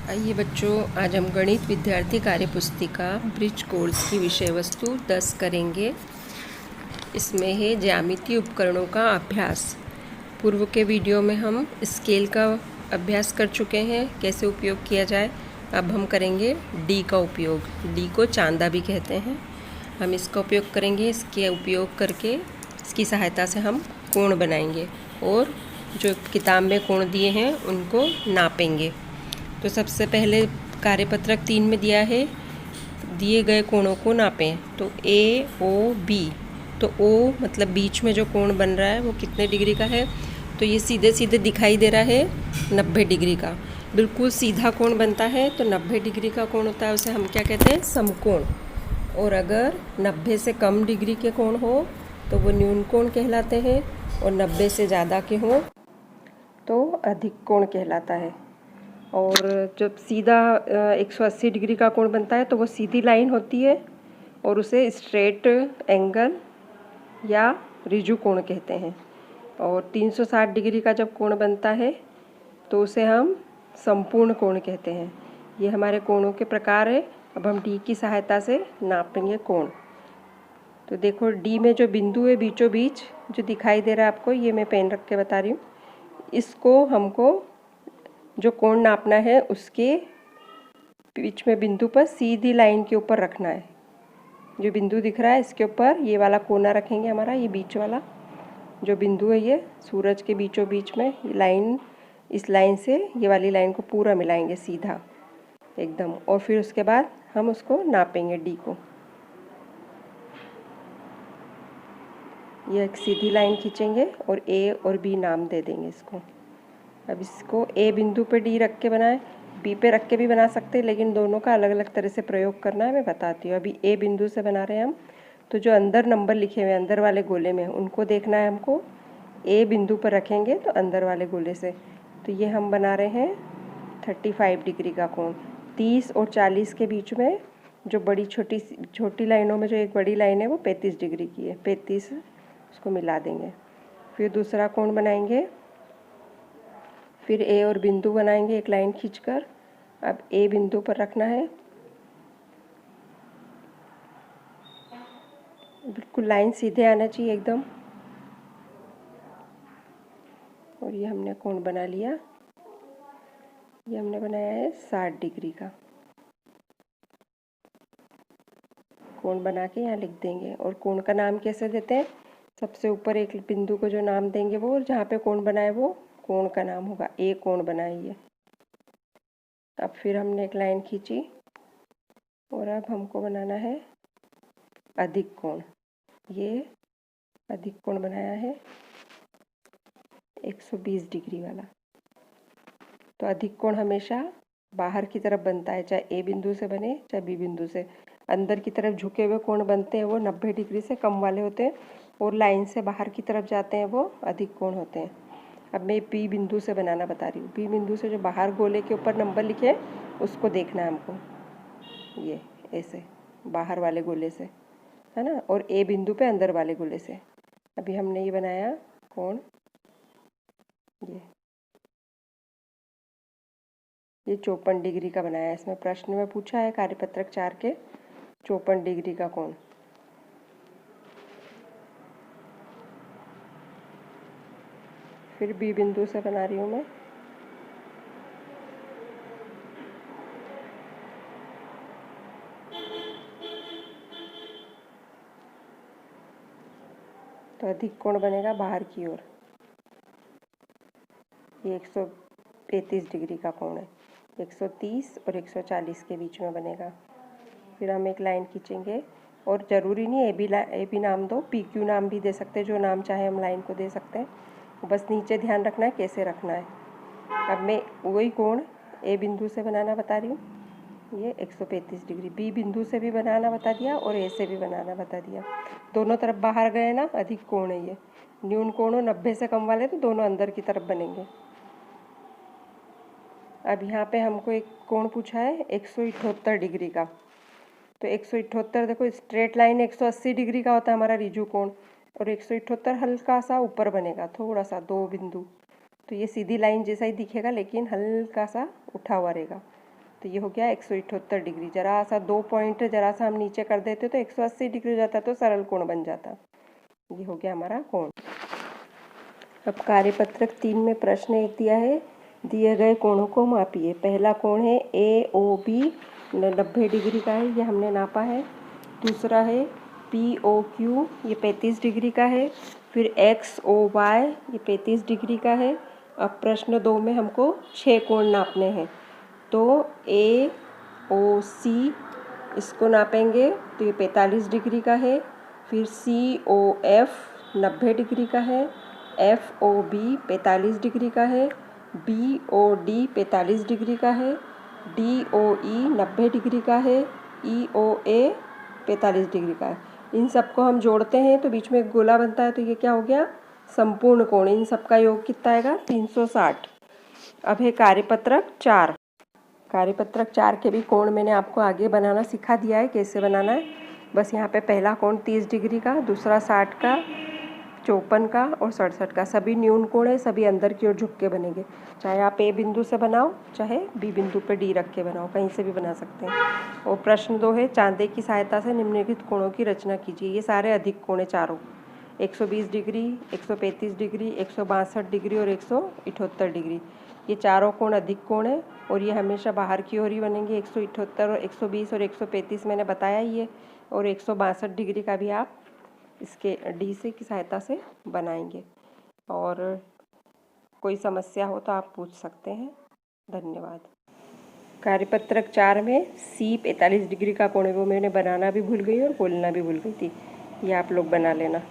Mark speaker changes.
Speaker 1: आइए बच्चों, आज हम गणित विद्यार्थी कार्य पुस्तिका ब्रिज कोर्स की विषय वस्तु 10 करेंगे। इसमें है ज्यामितीय उपकरणों का अभ्यास। पूर्व के वीडियो में हम स्केल का अभ्यास कर चुके हैं, कैसे उपयोग किया जाए। अब हम करेंगे डी का उपयोग। डी को चांदा भी कहते हैं। हम इसका उपयोग करेंगे। इसके उपयोग करके इसकी सहायता से हम कोण बनाएंगे और जो किताब में कोण दिए हैं उनको नापेंगे। तो सबसे पहले कार्यपत्रक 3 में दिया है, दिए गए कोणों को नापें। तो ए ओ बी, तो ओ मतलब बीच में जो कोण बन रहा है वो कितने डिग्री का है। तो ये सीधे सीधे दिखाई दे रहा है 90 डिग्री का। बिल्कुल सीधा कोण बनता है तो 90 डिग्री का कोण होता है, उसे हम क्या कहते हैं, समकोण। और अगर 90 से कम डिग्री के कोण हो तो वो न्यून कोण कहलाते हैं, और 90 से ज़्यादा के हों तो अधिक कोण कहलाता है। और जब सीधा 180 डिग्री का कोण बनता है तो वो सीधी लाइन होती है और उसे स्ट्रेट एंगल या रिजु कोण कहते हैं। और 360 डिग्री का जब कोण बनता है तो उसे हम संपूर्ण कोण कहते हैं। ये हमारे कोणों के प्रकार है। अब हम डी की सहायता से नापेंगे कोण। तो देखो, डी में जो बिंदु है बीचों बीच जो दिखाई दे रहा है आपको, ये मैं पेन रख के बता रही हूँ। इसको हमको जो कोण नापना है उसके बीच में बिंदु पर सीधी लाइन के ऊपर रखना है। जो बिंदु दिख रहा है इसके ऊपर ये वाला कोना रखेंगे हमारा, ये बीच वाला जो बिंदु है ये सूरज के बीचों बीच में लाइन, इस लाइन से ये वाली लाइन को पूरा मिलाएंगे सीधा एकदम। और फिर उसके बाद हम उसको नापेंगे डी को। ये एक सीधी लाइन खींचेंगे और ए और बी नाम दे देंगे इसको। अब इसको ए बिंदु पे डी रख के बनाएं, बी पे रख के भी बना सकते हैं, लेकिन दोनों का अलग अलग तरह से प्रयोग करना है, मैं बताती हूँ। अभी ए बिंदु से बना रहे हैं हम, तो जो अंदर नंबर लिखे हुए हैं अंदर वाले गोले में उनको देखना है हमको। ए बिंदु पर रखेंगे तो अंदर वाले गोले से। तो ये हम बना रहे हैं 35 डिग्री का कोण। 30 और 40 के बीच में जो बड़ी छोटी लाइनों में जो एक बड़ी लाइन है वो 35 डिग्री की है। 35 उसको मिला देंगे। फिर दूसरा कोण बनाएंगे। फिर ए और बिंदु बनाएंगे एक लाइन खींचकर। अब ए बिंदु पर रखना है, बिल्कुल लाइन सीधे आना चाहिए एकदम। और ये हमने कोण बना लिया। ये हमने बनाया है 60 डिग्री का कोण बना के यहाँ लिख देंगे। और कोण का नाम कैसे देते हैं, सबसे ऊपर एक बिंदु को जो नाम देंगे वो, और जहाँ पे कोण बना है वो कोण का नाम होगा। ए कोण बनाइए। अब फिर हमने एक लाइन खींची और अब हमको बनाना है अधिक कोण। ये अधिक कोण बनाया है 120 डिग्री वाला। तो अधिक कोण हमेशा बाहर की तरफ बनता है, चाहे ए बिंदु से बने चाहे बी बिंदु से। अंदर की तरफ झुके हुए कोण बनते हैं वो 90 डिग्री से कम वाले होते हैं, और लाइन से बाहर की तरफ जाते हैं वो अधिक कोण होते हैं। अब मैं बी बिंदु से बनाना बता रही हूँ। बी बिंदु से जो बाहर गोले के ऊपर नंबर लिखे हैं उसको देखना है हमको, ये ऐसे बाहर वाले गोले से, है ना। और ए बिंदु पे अंदर वाले गोले से। अभी हमने ये बनाया कोण, ये 54 डिग्री का बनाया है। इसमें प्रश्न में पूछा है कार्यपत्रक 4 के 54 डिग्री का कोण। फिर बी बिंदु से बना रही हूँ मैं। तो अधिक कोण बनेगा बाहर की ओर। ये 135 डिग्री का कोण है। 130 और 140 के बीच में बनेगा। फिर हम एक लाइन खींचेंगे, और ज़रूरी नहीं ए बी नाम दो, पी क्यू नाम भी दे सकते हैं, जो नाम चाहे हम लाइन को दे सकते हैं। बस नीचे ध्यान रखना है कैसे रखना है। अब मैं वही कोण ए बिंदु से बनाना बता रही हूँ। ये 135 डिग्री। बी बिंदु से भी बनाना बता दिया और ए से भी बनाना बता दिया। दोनों तरफ बाहर गए ना, अधिक कोण है ये। न्यून कोण हो 90 से कम वाले तो दोनों अंदर की तरफ बनेंगे। अब यहाँ पे हमको एक कोण पूछा है 178 डिग्री का। तो 178, देखो स्ट्रेट लाइन 180 डिग्री का होता है हमारा रिजु कोण, और 178 हल्का सा ऊपर बनेगा, थोड़ा सा 2 बिंदु। तो ये सीधी लाइन जैसा ही दिखेगा लेकिन हल्का सा उठा हुआ रहेगा। तो ये हो गया 178 डिग्री। जरा सा 2 पॉइंट जरा सा हम नीचे कर देते तो 180 डिग्री हो जाता, तो सरल कोण बन जाता। ये हो गया हमारा कोण। अब कार्यपत्रक 3 में प्रश्न एक दिया है, दिए गए कोणों को मापिए। पहला कोण है AOB 90 डिग्री का है, ये हमने नापा है। दूसरा है POQ, ये 35 डिग्री का है। फिर XOY, ये 35 डिग्री का है। अब प्रश्न 2 में हमको 6 कोण नापने हैं, तो AOC इसको नापेंगे तो ये 45 डिग्री का है। फिर COF 90 डिग्री का है। FOB 45 डिग्री का है। BOD 45 डिग्री का है। DOE 90 डिग्री का है। EOA 45 डिग्री का है। इन सबको हम जोड़ते हैं तो बीच में एक गोला बनता है, तो ये क्या हो गया, संपूर्ण कोण। इन सबका योग कितना आएगा, 360। अब है कार्यपत्रक 4। कार्यपत्रक 4 के भी कोण मैंने आपको आगे बनाना सिखा दिया है, कैसे बनाना है। बस यहाँ पे पहला कोण 30 डिग्री का, दूसरा 60 का, 54 का और 67 का। सभी न्यून कोण है, सभी अंदर की ओर झुक के बनेंगे। चाहे आप A बिंदु से बनाओ, चाहे B बिंदु पे D रख के बनाओ, कहीं से भी बना सकते हैं। और प्रश्न 2 है, चांदे की सहायता से निम्नलिखित कोणों की रचना कीजिए। ये सारे अधिक कोण है चारों, 120 डिग्री, 135 डिग्री, 162 डिग्री और 178 डिग्री। ये चारों कोण अधिक कोण है और ये हमेशा बाहर की ओर ही बनेंगे। 178 और 120 और 135 मैंने बताया ही है। और 162 डिग्री का भी आप इसके D से की सहायता से बनाएंगे। और कोई समस्या हो तो आप पूछ सकते हैं। धन्यवाद। कार्यपत्रक 4 में C 45 डिग्री का कोण है, वो मैंने बनाना भी भूल गई और बोलना भी भूल गई थी, ये आप लोग बना लेना।